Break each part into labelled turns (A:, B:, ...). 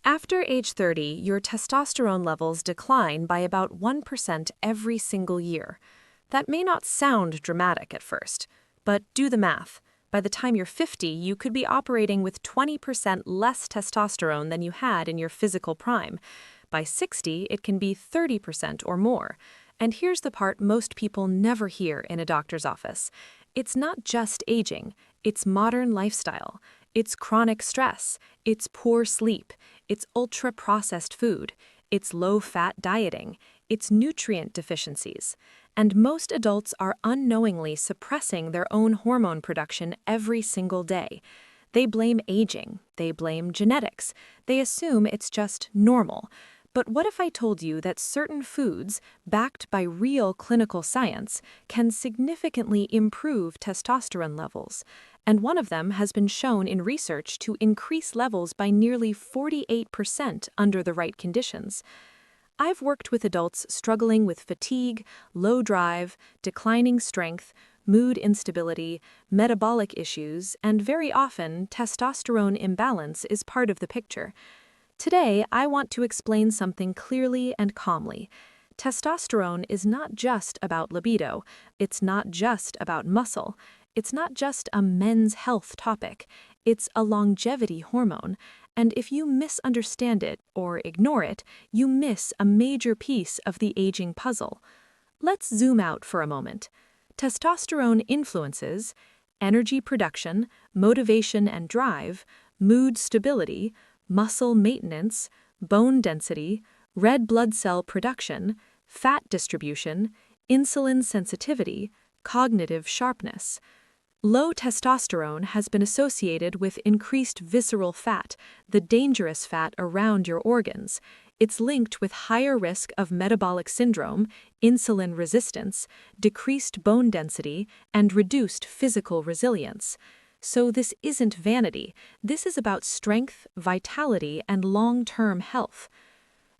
A: After age 30, your testosterone levels decline by about 1% every single year. That may not sound dramatic at first, but do the math. By the time you're 50, you could be operating with 20% less testosterone than you had in your physical prime. By 60, it can be 30% or more. And here's the part most people never hear in a doctor's office. It's not just aging, it's modern lifestyle. It's chronic stress, it's poor sleep, it's ultra-processed food, it's low-fat dieting, it's nutrient deficiencies. And most adults are unknowingly suppressing their own hormone production every single day. They blame aging, they blame genetics, they assume it's just normal. But what if I told you that certain foods, backed by real clinical science, can significantly improve testosterone levels? And one of them has been shown in research to increase levels by nearly 48% under the right conditions. I've worked with adults struggling with fatigue, low drive, declining strength, mood instability, metabolic issues, and very often testosterone imbalance is part of the picture. Today, I want to explain something clearly and calmly. Testosterone is not just about libido, it's not just about muscle, it's not just a men's health topic, it's a longevity hormone, and if you misunderstand it or ignore it, you miss a major piece of the aging puzzle. Let's zoom out for a moment. Testosterone influences energy production, motivation and drive, mood stability, muscle maintenance, bone density, red blood cell production, fat distribution, insulin sensitivity, cognitive sharpness. Low testosterone has been associated with increased visceral fat, the dangerous fat around your organs. It's linked with higher risk of metabolic syndrome, insulin resistance, decreased bone density, and reduced physical resilience. So this isn't vanity, this is about strength, vitality, and long-term health.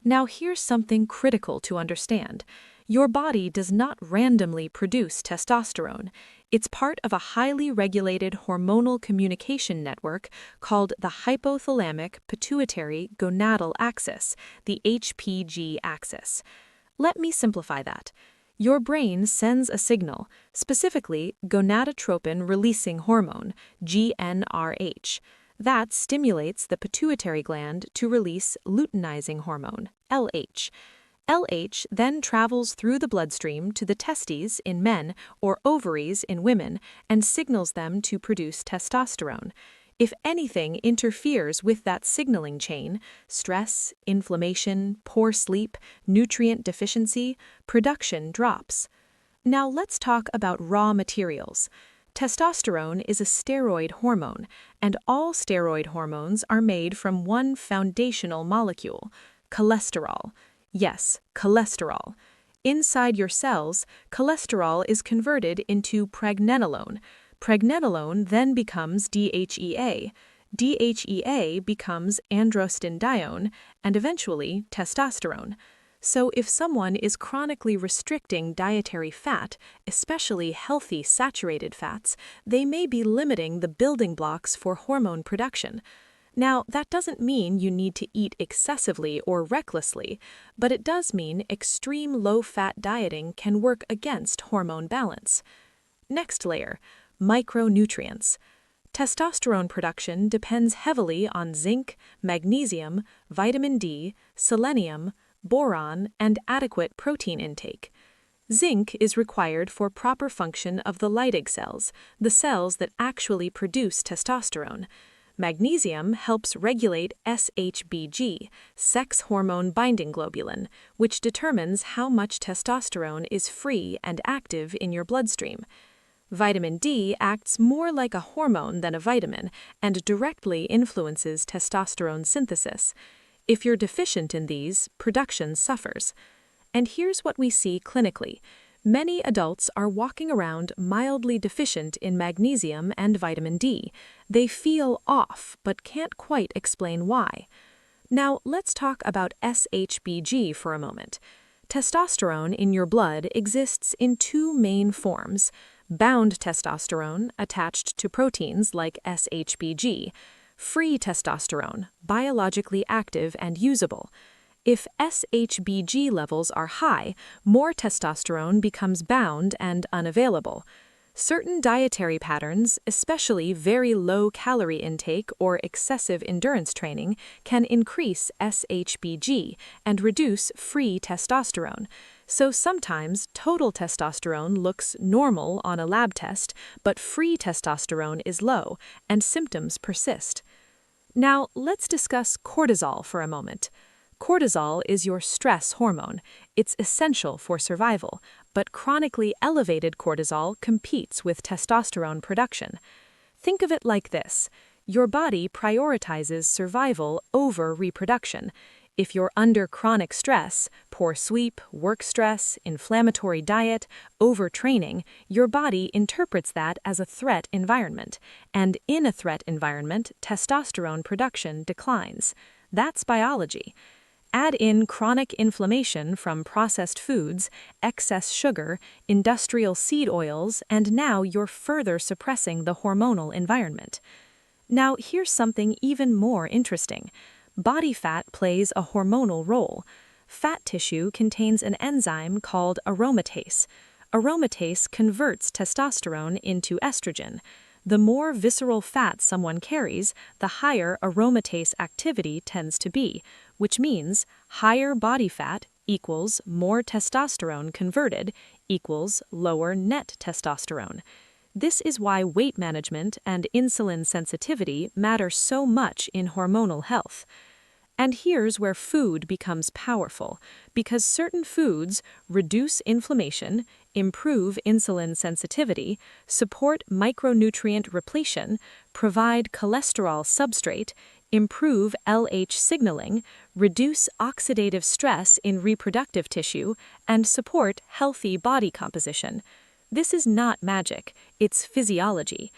A: Now here's something critical to understand. Your body does not randomly produce testosterone. It's part of a highly regulated hormonal communication network called the hypothalamic pituitary gonadal axis, the HPG axis. Let me simplify that. Your brain sends a signal, specifically gonadotropin-releasing hormone, GnRH. That stimulates the pituitary gland to release luteinizing hormone, LH. LH then travels through the bloodstream to the testes in men or ovaries in women and signals them to produce testosterone. If anything interferes with that signaling chain, stress, inflammation, poor sleep, nutrient deficiency, production drops. Now let's talk about raw materials. Testosterone is a steroid hormone, and all steroid hormones are made from one foundational molecule, cholesterol. Yes, cholesterol. Inside your cells, cholesterol is converted into pregnenolone. Pregnenolone then becomes DHEA. DHEA becomes androstenedione, and eventually testosterone. So if someone is chronically restricting dietary fat, especially healthy saturated fats, they may be limiting the building blocks for hormone production. Now, that doesn't mean you need to eat excessively or recklessly, but it does mean extreme low-fat dieting can work against hormone balance. Next layer, micronutrients. Testosterone production depends heavily on zinc, magnesium, vitamin D, selenium, boron, and adequate protein intake. Zinc is required for proper function of the Leydig cells, the cells that actually produce testosterone. Magnesium helps regulate SHBG, sex hormone binding globulin, which determines how much testosterone is free and active in your bloodstream. Vitamin D acts more like a hormone than a vitamin and directly influences testosterone synthesis. If you're deficient in these, production suffers. And here's what we see clinically. Many adults are walking around mildly deficient in magnesium and vitamin D. They feel off, but can't quite explain why. Now, let's talk about SHBG for a moment. Testosterone in your blood exists in two main forms: bound testosterone attached to proteins like SHBG. free testosterone, biologically active and usable. If SHBG levels are high, more testosterone becomes bound and unavailable. Certain dietary patterns, especially very low calorie intake or excessive endurance training, can increase SHBG and reduce free testosterone. So sometimes total testosterone looks normal on a lab test, but free testosterone is low and symptoms persist. Now, let's discuss cortisol for a moment. Cortisol is your stress hormone. It's essential for survival, but chronically elevated cortisol competes with testosterone production. Think of it like this. Your body prioritizes survival over reproduction. If you're under chronic stress, poor sleep, work stress, inflammatory diet, overtraining, your body interprets that as a threat environment. And in a threat environment, testosterone production declines. That's biology. Add in chronic inflammation from processed foods, excess sugar, industrial seed oils, and now you're further suppressing the hormonal environment. Now, here's something even more interesting. Body fat plays a hormonal role. Fat tissue contains an enzyme called aromatase. Aromatase converts testosterone into estrogen. The more visceral fat someone carries, the higher aromatase activity tends to be, which means higher body fat equals more testosterone converted equals lower net testosterone. This is why weight management and insulin sensitivity matter so much in hormonal health. And here's where food becomes powerful, because certain foods reduce inflammation, improve insulin sensitivity, support micronutrient repletion, provide cholesterol substrate, improve LH signaling, reduce oxidative stress in reproductive tissue, and support healthy body composition. This is not magic, it's physiology.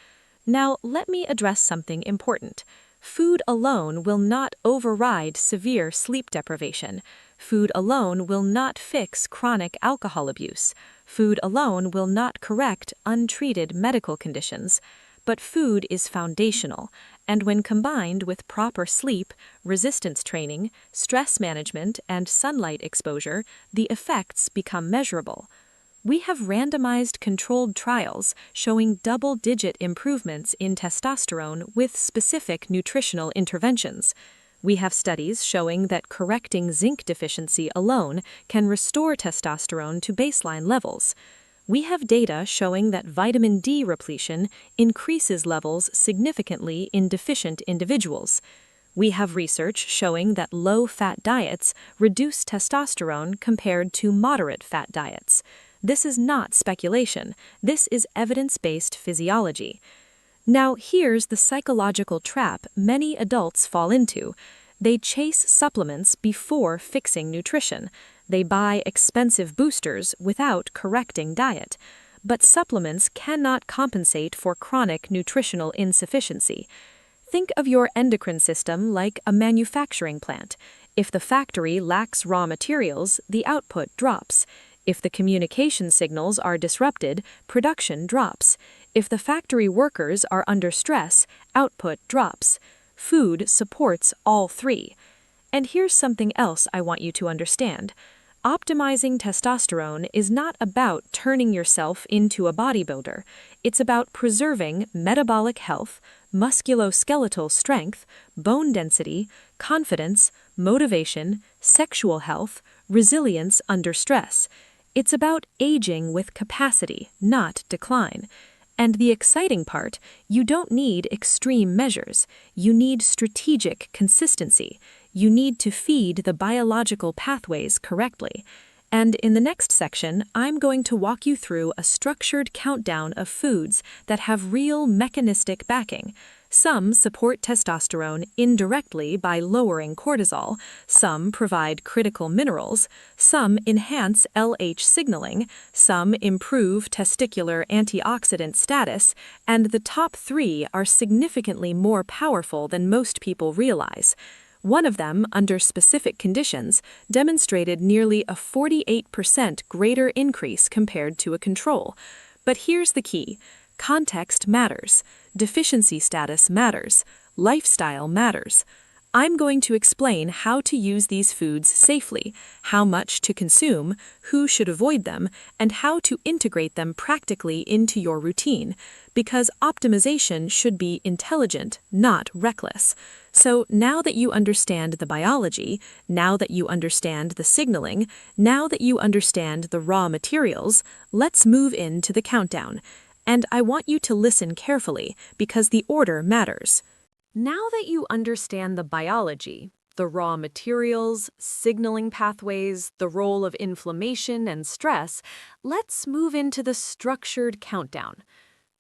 A: Now, let me address something important. Food alone will not override severe sleep deprivation. Food alone will not fix chronic alcohol abuse. Food alone will not correct untreated medical conditions. But food is foundational, and when combined with proper sleep, resistance training, stress management, and sunlight exposure, the effects become measurable. We have randomized controlled trials showing double-digit improvements in testosterone with specific nutritional interventions. We have studies showing that correcting zinc deficiency alone can restore testosterone to baseline levels. We have data showing that vitamin D repletion increases levels significantly in deficient individuals. We have research showing that low-fat diets reduce testosterone compared to moderate-fat diets. This is not speculation. This is evidence-based physiology. Now, here's the psychological trap many adults fall into. They chase supplements before fixing nutrition. They buy expensive boosters without correcting diet. But supplements cannot compensate for chronic nutritional insufficiency. Think of your endocrine system like a manufacturing plant. If the factory lacks raw materials, the output drops. If the communication signals are disrupted, production drops. If the factory workers are under stress, output drops. Food supports all three. And here's something else I want you to understand. Optimizing testosterone is not about turning yourself into a bodybuilder. It's about preserving metabolic health, musculoskeletal strength, bone density, confidence, motivation, sexual health, resilience under stress. It's about aging with capacity, not decline. And the exciting part, you don't need extreme measures. You need strategic consistency. You need to feed the biological pathways correctly. And in the next section, I'm going to walk you through a structured countdown of foods that have real mechanistic backing. Some support testosterone indirectly by lowering cortisol, some provide critical minerals, some enhance LH signaling, some improve testicular antioxidant status, and the top 3 are significantly more powerful than most people realize. One of them, under specific conditions, demonstrated nearly a 48% greater increase compared to a control. But here's the key. Context matters. Deficiency status matters. lifestyle matters. I'm going to explain how to use these foods safely, how much to consume, who should avoid them, and how to integrate them practically into your routine, because optimization should be intelligent, not reckless. So now that you understand the biology, now that you understand the signaling, now that you understand the raw materials, let's move into the countdown. And I want you to listen carefully, because the order matters. Now that you understand the biology, the raw materials, signaling pathways, the role of inflammation and stress, let's move into the structured countdown.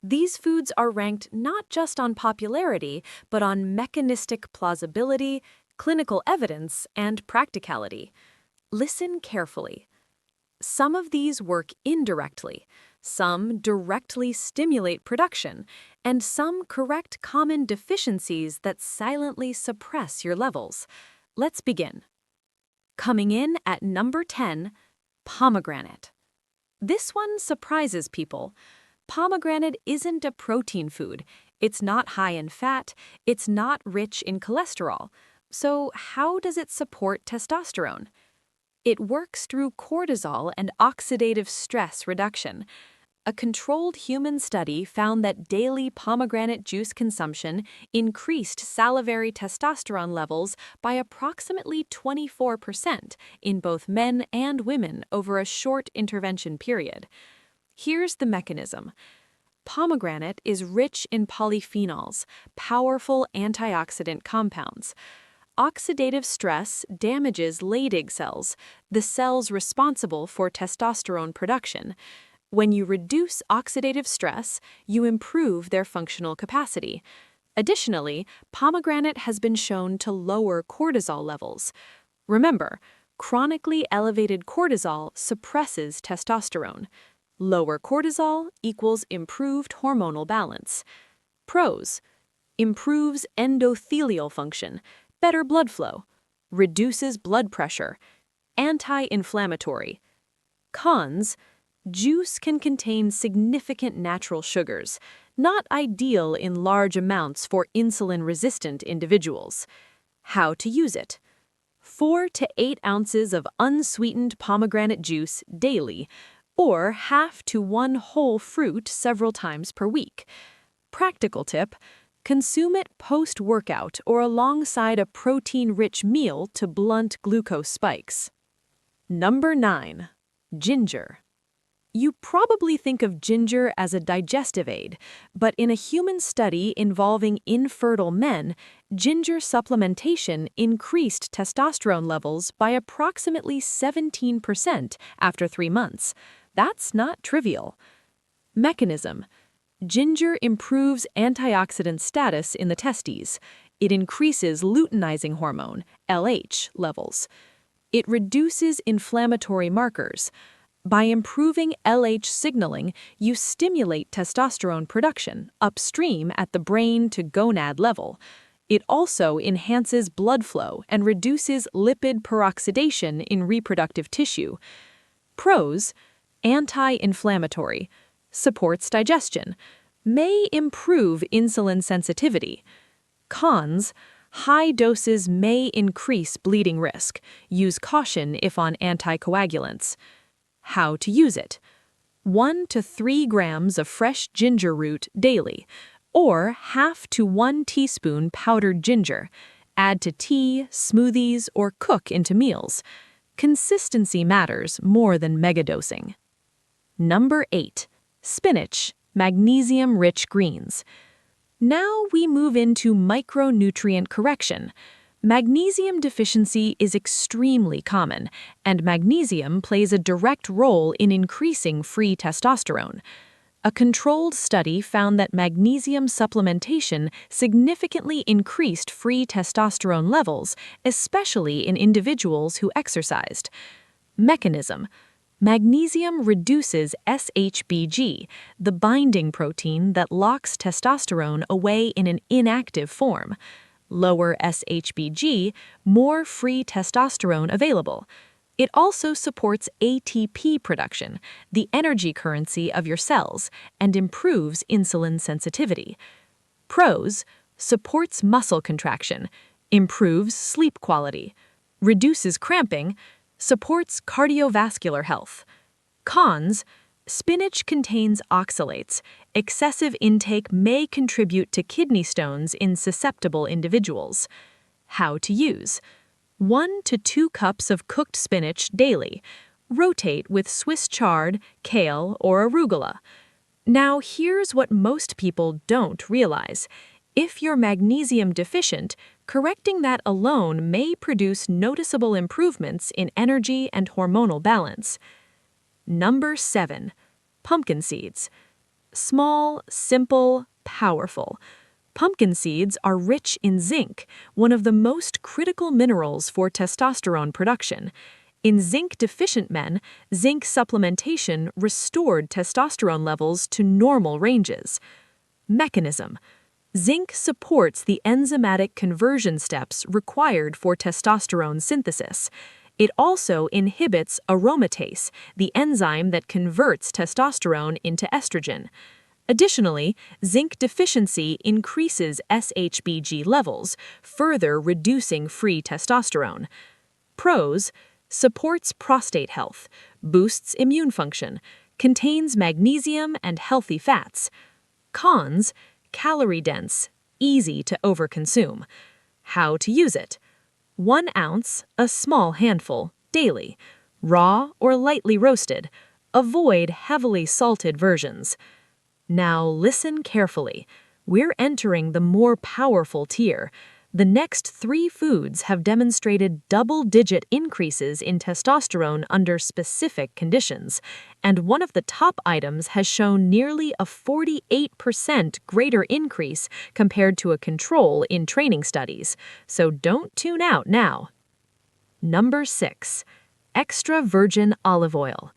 A: These foods are ranked not just on popularity, but on mechanistic plausibility, clinical evidence, and practicality. Listen carefully. Some of these work indirectly, some directly stimulate production, and some correct common deficiencies that silently suppress your levels. Let's begin. Coming in at number 10, pomegranate. This one surprises people. Pomegranate isn't a protein food. It's not high in fat. It's not rich in cholesterol. So how does it support testosterone? It works through cortisol and oxidative stress reduction. A controlled human study found that daily pomegranate juice consumption increased salivary testosterone levels by approximately 24% in both men and women over a short intervention period. Here's the mechanism. Pomegranate is rich in polyphenols, powerful antioxidant compounds. Oxidative stress damages Leydig cells, the cells responsible for testosterone production. When you reduce oxidative stress, you improve their functional capacity. Additionally, pomegranate has been shown to lower cortisol levels. Remember, chronically elevated cortisol suppresses testosterone. Lower cortisol equals improved hormonal balance. Pros: improves endothelial function, better blood flow, reduces blood pressure, anti-inflammatory. Cons: juice can contain significant natural sugars, not ideal in large amounts for insulin-resistant individuals. How to use it? 4 to 8 ounces of unsweetened pomegranate juice daily, or half to 1 whole fruit several times per week. Practical tip: consume it post-workout or alongside a protein-rich meal to blunt glucose spikes. Number 9. Ginger. You probably think of ginger as a digestive aid, but in a human study involving infertile men, ginger supplementation increased testosterone levels by approximately 17% after 3 months. That's not trivial. Mechanism: ginger improves antioxidant status in the testes. It increases luteinizing hormone, LH, levels. It reduces inflammatory markers. By improving LH signaling, you stimulate testosterone production upstream at the brain to gonad level. It also enhances blood flow and reduces lipid peroxidation in reproductive tissue. Pros: anti-inflammatory, supports digestion, may improve insulin sensitivity. Cons: high doses may increase bleeding risk. Use caution if on anticoagulants. How to use it? 1 to 3 grams of fresh ginger root daily, or half to 1 teaspoon powdered ginger. Add to tea, smoothies, or cook into meals. Consistency matters more than megadosing. Number 8. Spinach, magnesium-rich greens. Now we move into micronutrient correction. Magnesium deficiency is extremely common, and magnesium plays a direct role in increasing free testosterone. A controlled study found that magnesium supplementation significantly increased free testosterone levels, especially in individuals who exercised. Mechanism: magnesium reduces SHBG, the binding protein that locks testosterone away in an inactive form. Lower SHBG, more free testosterone available. It also supports ATP production, the energy currency of your cells, and improves insulin sensitivity. Pros: supports muscle contraction, improves sleep quality, reduces cramping, supports cardiovascular health. Cons: spinach contains oxalates. Excessive intake may contribute to kidney stones in susceptible individuals. How to use: 1 to 2 cups of cooked spinach daily. Rotate with Swiss chard, kale, or arugula. Now, here's what most people don't realize. If you're magnesium deficient, correcting that alone may produce noticeable improvements in energy and hormonal balance. Number 7. Pumpkin seeds. Small, simple, powerful. Pumpkin seeds are rich in zinc, one of the most critical minerals for testosterone production. In zinc-deficient men, zinc supplementation restored testosterone levels to normal ranges. Mechanism: zinc supports the enzymatic conversion steps required for testosterone synthesis. It also inhibits aromatase, the enzyme that converts testosterone into estrogen. Additionally, zinc deficiency increases SHBG levels, further reducing free testosterone. Pros: supports prostate health, boosts immune function, contains magnesium and healthy fats. Cons: calorie-dense, easy to overconsume. How to use it: 1 ounce, a small handful, daily. Raw or lightly roasted. Avoid heavily salted versions. Now listen carefully. We're entering the more powerful tier. The next 3 foods have demonstrated double-digit increases in testosterone under specific conditions, and one of the top items has shown nearly a 48% greater increase compared to a control in training studies. So don't tune out now. Number 6. Extra virgin olive oil.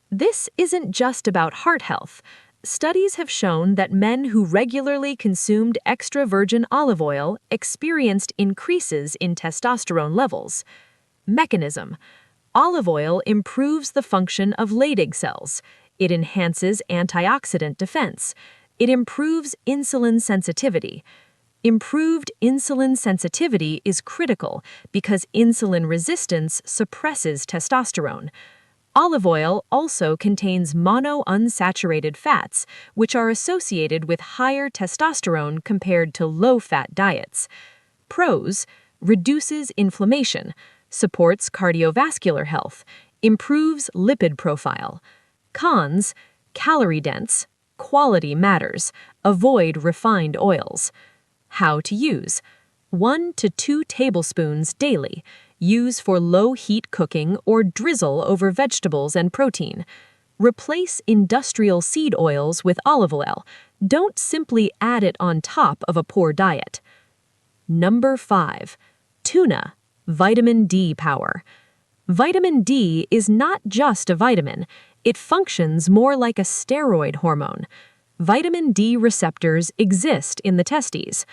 A: This isn't just about heart health. Studies have shown that men who regularly consumed extra virgin olive oil experienced increases in testosterone levels. Mechanism: olive oil improves the function of Leydig cells. It enhances antioxidant defense. It improves insulin sensitivity. Improved insulin sensitivity is critical because insulin resistance suppresses testosterone. Olive oil also contains monounsaturated fats, which are associated with higher testosterone compared to low-fat diets. Pros: reduces inflammation, supports cardiovascular health, improves lipid profile. Cons: calorie-dense, quality matters, avoid refined oils. How to use: 1 to 2 tablespoons daily. Use for low-heat cooking or drizzle over vegetables and protein. Replace industrial seed oils with olive oil. Don't simply add it on top of a poor diet. Number 5. Tuna, vitamin D power. Vitamin D is not just a vitamin. It functions more like a steroid hormone. Vitamin D receptors exist in the testes.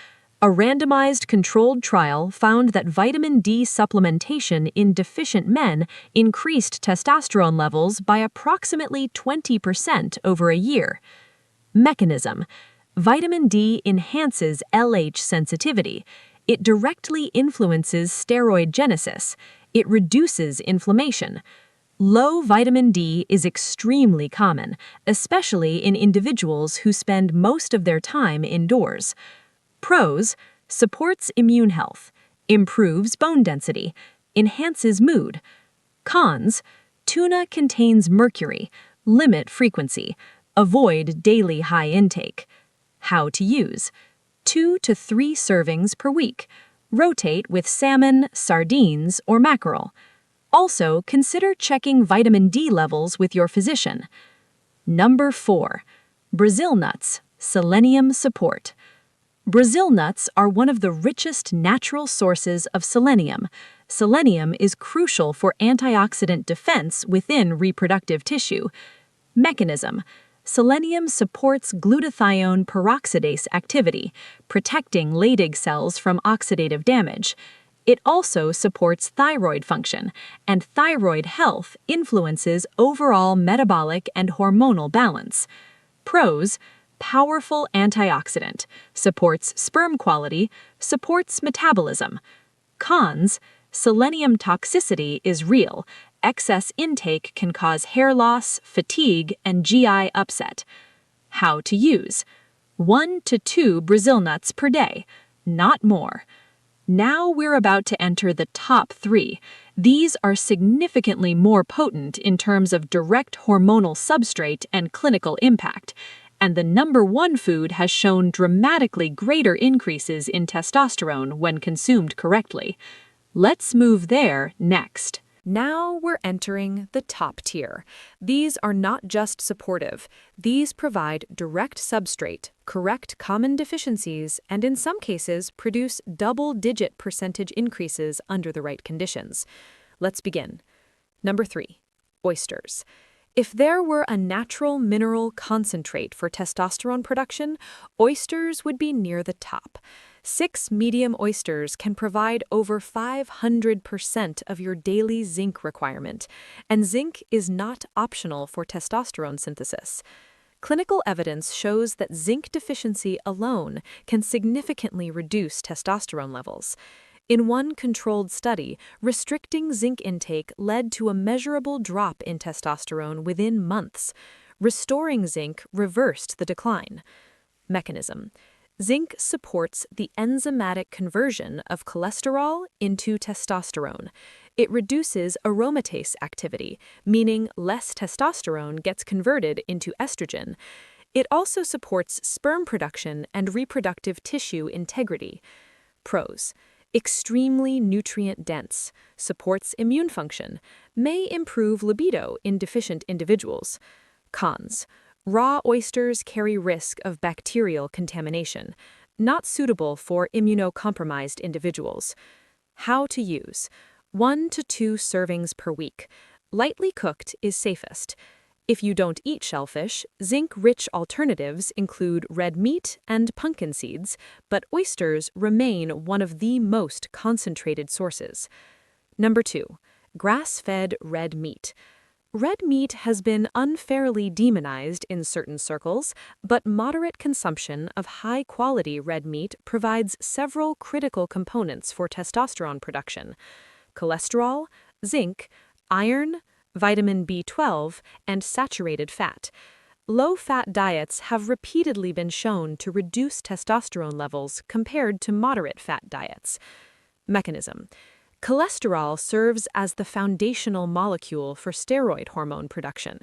A: A randomized controlled trial found that vitamin D supplementation in deficient men increased testosterone levels by approximately 20% over a year. Mechanism: vitamin D enhances LH sensitivity. It directly influences steroid genesis. It reduces inflammation. Low vitamin D is extremely common, especially in individuals who spend most of their time indoors. Pros: supports immune health, improves bone density, enhances mood. Cons: tuna contains mercury, limit frequency, avoid daily high intake. How to use: 2 to 3 servings per week. Rotate with salmon, sardines, or mackerel. Also, consider checking vitamin D levels with your physician. Number 4. Brazil nuts, selenium support. Brazil nuts are one of the richest natural sources of selenium. Selenium is crucial for antioxidant defense within reproductive tissue. Mechanism: selenium supports glutathione peroxidase activity, protecting Leydig cells from oxidative damage. It also supports thyroid function, and thyroid health influences overall metabolic and hormonal balance. Pros:
B: powerful antioxidant, supports sperm quality, supports metabolism. Cons: selenium toxicity is real. Excess intake can cause hair loss, fatigue, and GI upset. How to use: 1 to 2 Brazil nuts per day, not more. Now we're about to enter the top 3. These are significantly more potent in terms of direct hormonal substrate and clinical impact, and the number 1 food has shown dramatically greater increases in testosterone when consumed correctly. Let's move there next.
A: Now we're entering the top tier. These are not just supportive. These provide direct substrate, correct common deficiencies, and in some cases produce double-digit percentage increases under the right conditions. Let's begin. Number 3, oysters. If there were a natural mineral concentrate for testosterone production, oysters would be near the top. 6 medium oysters can provide over 500% of your daily zinc requirement, and zinc is not optional for testosterone synthesis. Clinical evidence shows that zinc deficiency alone can significantly reduce testosterone levels. In one controlled study, restricting zinc intake led to a measurable drop in testosterone within months. Restoring zinc reversed the decline. Mechanism: zinc supports the enzymatic conversion of cholesterol into testosterone. It reduces aromatase activity, meaning less testosterone gets converted into estrogen. It also supports sperm production and reproductive tissue integrity. Pros: extremely nutrient-dense, supports immune function, may improve libido in deficient individuals. Cons: raw oysters carry risk of bacterial contamination, not suitable for immunocompromised individuals. How to use: 1 to 2 servings per week. Lightly cooked is safest. If you don't eat shellfish, zinc-rich alternatives include red meat and pumpkin seeds, but oysters remain one of the most concentrated sources. Number 2, grass-fed red meat. Red meat has been unfairly demonized in certain circles, but moderate consumption of high-quality red meat provides several critical components for testosterone production: cholesterol, zinc, iron, vitamin B12, and saturated fat. Low-fat diets have repeatedly been shown to reduce testosterone levels compared to moderate-fat diets. Mechanism: cholesterol serves as the foundational molecule for steroid hormone production.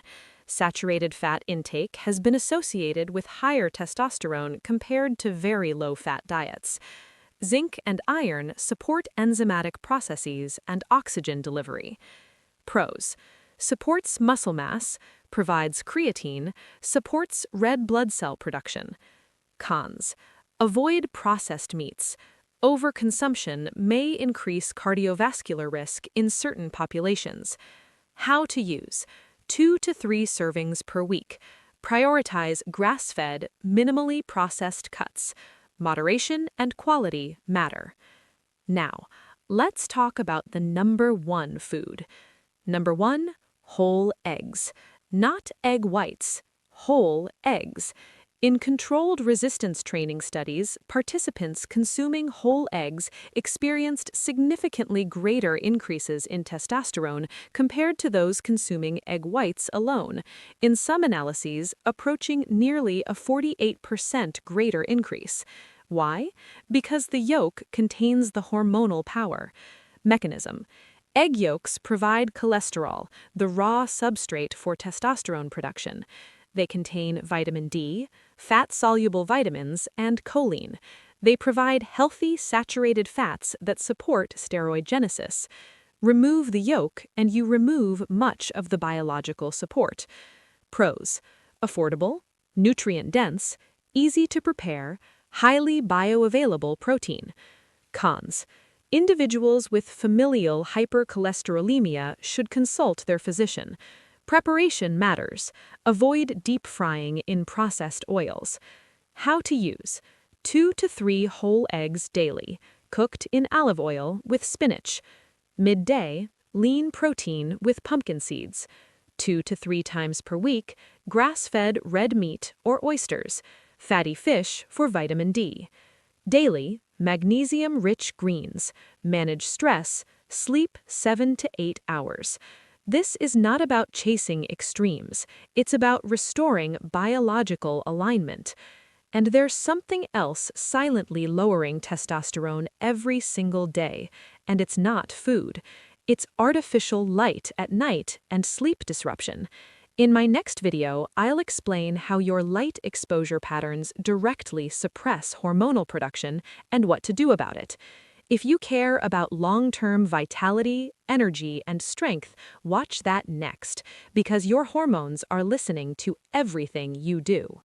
A: Saturated fat intake has been associated with higher testosterone compared to very low-fat diets. Zinc and iron support enzymatic processes and oxygen delivery. Pros: supports muscle mass, provides creatine, supports red blood cell production. Cons: avoid processed meats. Overconsumption may increase cardiovascular risk in certain populations. How to use: 2 to 3 servings per week. Prioritize grass-fed, minimally processed cuts. Moderation and quality matter. Now, let's talk about the number 1 food. Number 1, whole eggs. Not egg whites, whole eggs. In controlled resistance training studies, participants consuming whole eggs experienced significantly greater increases in testosterone compared to those consuming egg whites alone, in some analyses approaching nearly a 48% greater increase. Why? Because the yolk contains the hormonal power. Mechanism: egg yolks provide cholesterol, the raw substrate for testosterone production. They contain vitamin D, fat-soluble vitamins, and choline. They provide healthy saturated fats that support steroidogenesis. Remove the yolk and you remove much of the biological support. Pros: affordable, nutrient-dense, easy to prepare, highly bioavailable protein. Cons: individuals with familial hypercholesterolemia should consult their physician. Preparation matters. Avoid deep frying in processed oils. How to use: 2 to 3 whole eggs daily, cooked in olive oil with spinach. Midday, lean protein with pumpkin seeds. 2 to 3 times per week, grass-fed red meat or oysters. fatty fish for vitamin D. Daily, magnesium-rich greens. Manage stress, sleep 7 to 8 hours. This is not about chasing extremes. It's about restoring biological alignment. And there's something else silently lowering testosterone every single day, and it's not food. It's artificial light at night and sleep disruption. In my next video, I'll explain how your light exposure patterns directly suppress hormonal production and what to do about it. If you care about long-term vitality, energy, and strength, watch that next, because your hormones are listening to everything you do.